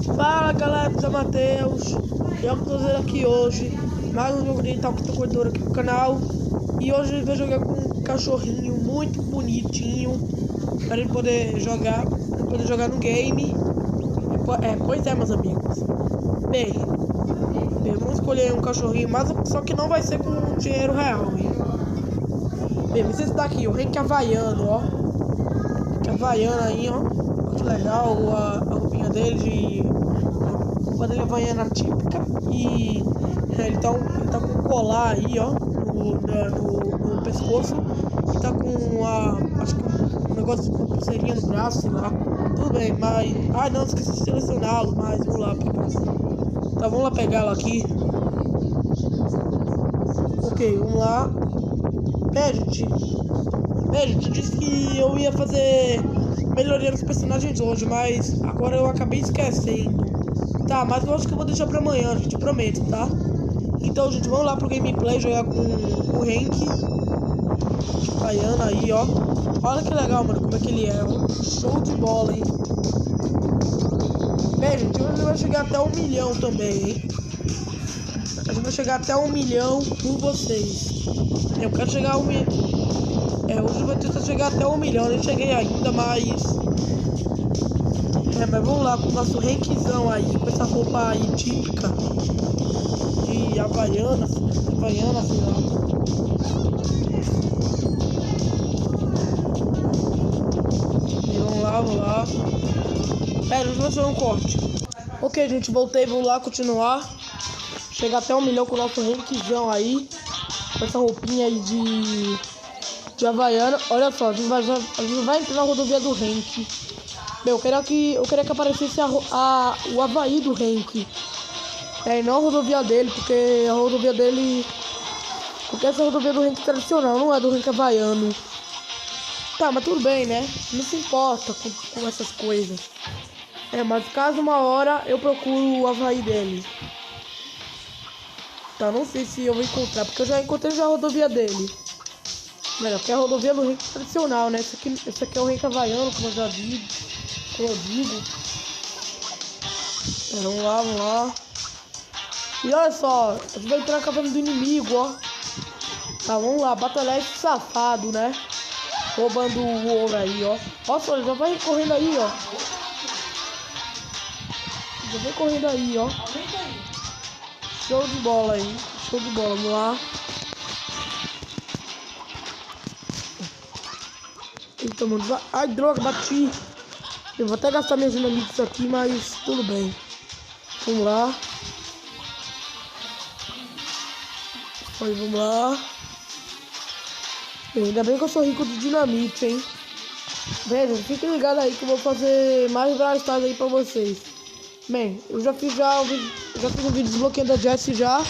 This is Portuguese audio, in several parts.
Fala galera, eu sou o Matheus e eu tô fazendo aqui hoje mais um jogo de Talk Corredor aqui no canal. E hoje eu vou jogar com um cachorrinho muito bonitinho para ele poder jogar, no game. Pois é, meus amigos. Bem, vamos escolher um cachorrinho, mas só que não vai ser com dinheiro real, hein? Bem, mas esse daqui, o Henk Havaiano, ó. Henk Havaiano aí, ó. Muito legal a roupinha dele de roupa dele havaiana típica. E ele tá com um colar aí, ó, no pescoço. E tá com acho que um negócio de pulseirinha no braço, sei lá. Tudo bem, mas... Ah, não, esqueci de selecioná-lo, mas vamos lá pegar. Tá, vamos lá pegá-lo aqui. Ok, vamos lá. Gente disse que eu ia fazer melhoria nos personagens hoje, mas agora eu acabei esquecendo. Tá, mas eu acho que eu vou deixar pra amanhã, gente, eu prometo, tá? Então, gente, vamos lá pro gameplay jogar com o Henk Havaiano aí, ó. Olha que legal, mano, como é que ele é, ó. Show de bola, hein? Bem, gente, hoje vai chegar até 1 milhão também, hein? A gente vai chegar até 1 milhão com vocês. Eu quero chegar a 1 milhão. Hoje eu vou tentar chegar até 1 milhão. Eu não cheguei ainda, mas vamos lá com o nosso Henkzão aí, com essa roupa aí típica de Havaiana, sei lá. E vamos lá. Pera, deixa eu fazer um corte. Ok, gente, voltei, vamos lá continuar. Chegar até 1 milhão com o nosso Henkzão aí, com essa roupinha aí de Havaiana. Olha só, a gente vai entrar na rodovia do Henk. Bem, eu queria que aparecesse o Havaí do Henk. E não a rodovia dele, porque a rodovia dele... Porque essa rodovia do Henk tradicional, não é do Henk Havaiano. Tá, mas tudo bem, né? Não se importa com essas coisas. Mas caso uma hora eu procuro o Havaí dele. Tá, não sei se eu vou encontrar, porque eu já encontrei a rodovia dele. Melhor, porque é a rodovia do Henk tradicional, né? Esse aqui é o Henk Havaiano, como eu já digo. Vamos lá. E olha só, a gente vai entrar na caverna do inimigo, ó. Tá, vamos lá, batalhar esse safado, né? Roubando o ouro aí, ó. Nossa, ele já vai correndo aí, ó. ó. Show de bola aí. Vamos lá. Eita, mano. Ai, droga, bati. Eu vou até gastar minhas dinamites aqui, mas tudo bem. Vamos lá. Vamos lá. Ainda bem que eu sou rico de dinamite, hein? Bem, gente, fiquem ligados aí que eu vou fazer mais Brawl Stars aí pra vocês. Bem, eu já fiz um vídeo desbloqueando a Jessie já,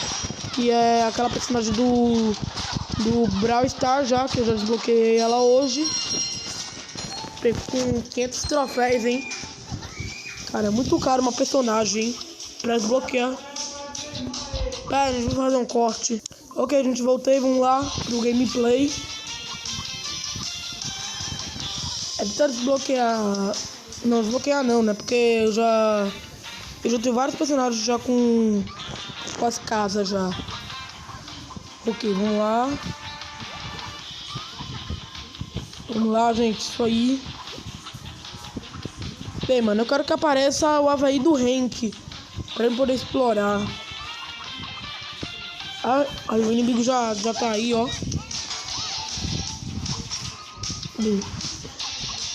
que é aquela personagem do Brawl Stars já, que eu já desbloqueei ela hoje. Com 500 troféus, hein? Cara, é muito caro uma personagem, hein? Pra desbloquear. Pera, vamos fazer um corte. Ok, gente, voltei, vamos lá pro gameplay. Tentar desbloquear... Não, desbloquear não, né? Porque eu já tenho vários personagens já com as casas já. Ok, vamos lá. Vamos lá, gente, isso aí. Bem, mano, eu quero que apareça o Havaí do Henk, pra ele poder explorar. Aí o inimigo já tá aí, ó.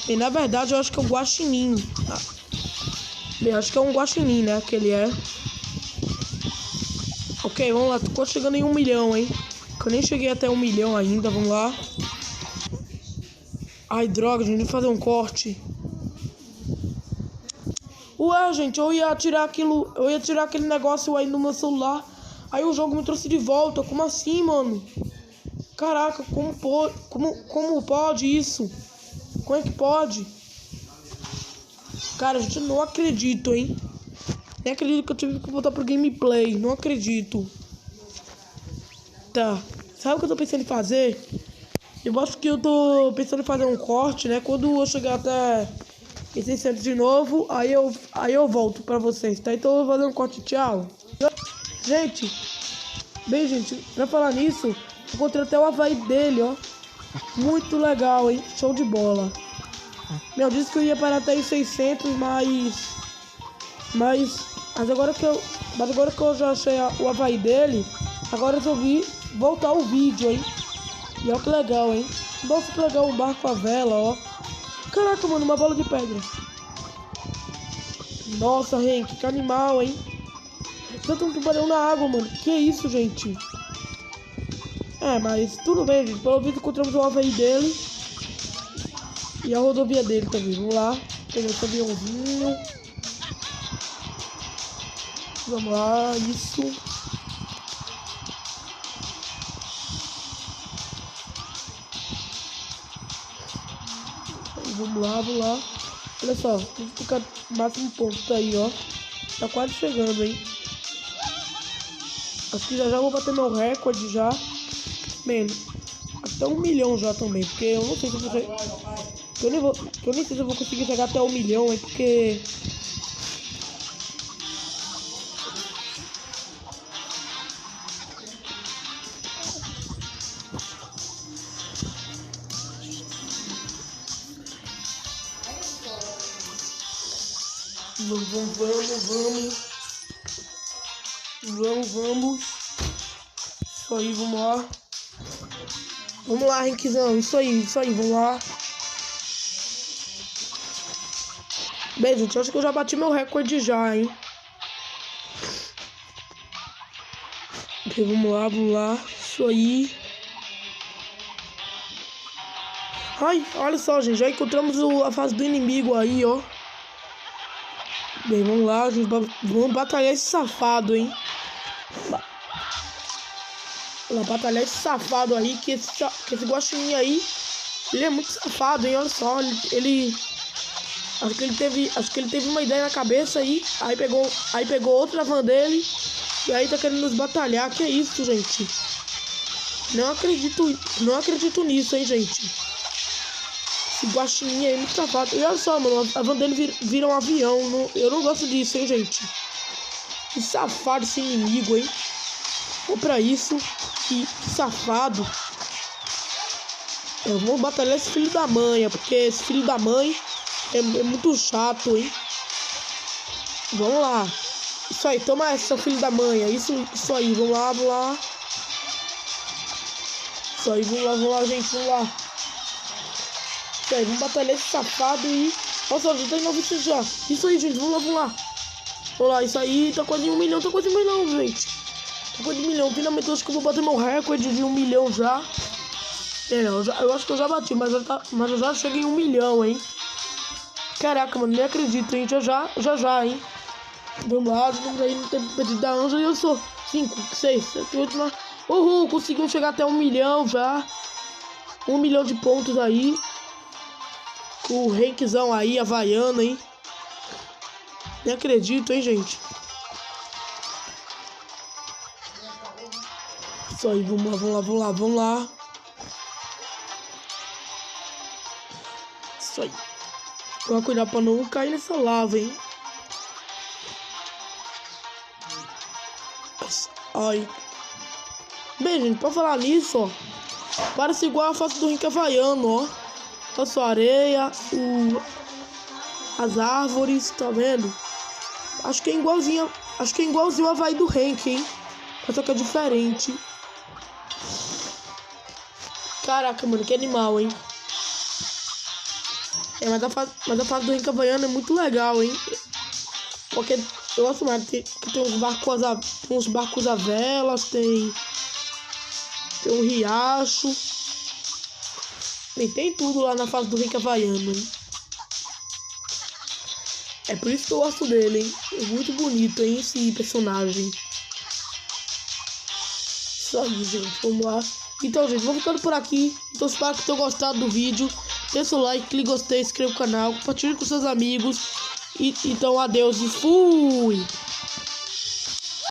E na verdade eu acho que é um guaxinim. Bem, acho que é um guaxinim, né, que ele é. Ok, vamos lá, tô chegando em 1 milhão, hein. Que eu nem cheguei até 1 milhão ainda, vamos lá. Ai, droga, gente, fazer um corte. Ué, gente, eu ia tirar aquele negócio aí no meu celular. Aí o jogo me trouxe de volta. Como assim, mano? Caraca, como pode isso? Como é que pode? Cara, gente, eu não acredito, hein? Nem acredito que eu tive que voltar pro gameplay. Não acredito. Tá. Sabe o que eu tô pensando em fazer? Eu acho que eu tô pensando em fazer um corte, né? Quando eu chegar até 1.600 de novo, aí eu volto pra vocês, tá? Então eu vou fazer um corte, tchau. Gente, bem, gente, pra falar nisso, encontrei até o Havaí dele, ó. Muito legal, hein? Show de bola. Meu, disse que eu ia parar até em 600, mas agora que eu já achei o Havaí dele, agora eu resolvi voltar o vídeo, hein? E olha que legal, hein? Nossa, que legal, um barco à vela, ó. Caraca, mano, uma bola de pedra. Nossa, Henk, que animal, hein? Já tem um tubarão na água, mano. Que isso, gente? É, mas tudo bem, gente. Pelo visto encontramos o Havaí dele. E a rodovia dele também. Vamos lá. Pegar esse aviãozinho. Vamos lá, isso. Vamos lá. Olha só, tem que ficar máximo ponto aí, ó. Tá quase chegando, hein? Acho que já vou bater meu recorde já. Bem, até 1 milhão já também. Porque eu não sei se eu vou... Eu nem sei se eu vou conseguir chegar até 1 milhão, hein? Porque... Vamos. Isso aí, vamos lá. Vamos lá, Henkzão. Isso aí, vamos lá. Bem, gente, eu acho que eu já bati meu recorde já, hein? Ok, vamos lá. Isso aí. Ai, olha só, gente. Já encontramos a fase do inimigo aí, ó. Bem, vamos lá, gente. Vamos batalhar esse safado, hein? Vamos batalhar esse safado aí, que esse guaxinim aí, ele é muito safado, hein? Olha só, ele... Acho que ele teve uma ideia na cabeça aí pegou outra van dele, e aí tá querendo nos batalhar. Que é isso, gente? Não acredito nisso, hein, gente? Esse guaxinim aí é muito safado. E olha só, mano, a van dele vira um avião. Eu não gosto disso, hein, gente? Que safado esse inimigo, hein? Ou pra isso, que safado. Vamos batalhar esse filho da mãe, porque esse filho da mãe é muito chato, hein? Vamos lá. Isso aí, toma essa, seu filho da mãe. Isso aí, vamos lá. Isso aí, vamos lá, gente, vamos lá. Isso aí, vamos batalhar esse safado e... Nossa, já tem 900 já. Isso aí, gente, vamos lá. Vamos lá, isso aí, tá quase 1 milhão, gente. Tá quase 1 milhão. Finalmente eu acho que eu vou bater meu recorde de 1 milhão já. Eu acho que eu já bati, mas eu já cheguei em 1 milhão, hein? Caraca, mano, nem acredito, hein? Já, hein? Vamos lá, vamos aí no tempo perdido da Anja e eu sou 5, 6, 7, 8, 9. Uhul, conseguimos chegar até 1 milhão já. 1 milhão de pontos aí. O Henkzão aí, havaiano, hein? Nem acredito, hein, gente? Isso aí, vamos lá. Isso aí. Vamos cuidar pra não cair nessa lava, hein? Ai. Bem, gente, pra falar nisso, ó, parece igual a face do Henk havaiano, ó. Olha só a areia, as árvores, tá vendo? Acho que é igualzinho o Havaí do Henk, hein? Só que é diferente. Caraca, mano, que animal, hein? Mas a fase do Henk havaiano é muito legal, hein? Porque eu gosto mais que tem uns barcos a velas, tem um riacho. E tem tudo lá na fase do Henk havaiano, hein? É por isso que eu gosto dele, hein? É muito bonito, hein, esse personagem. Isso aí, gente, vamos lá. Então, gente, vou ficando por aqui. Então, espero que tenham gostado do vídeo. Deixa o like, clique em gostei, inscreva no canal, compartilhe com seus amigos. Então, adeus e fui!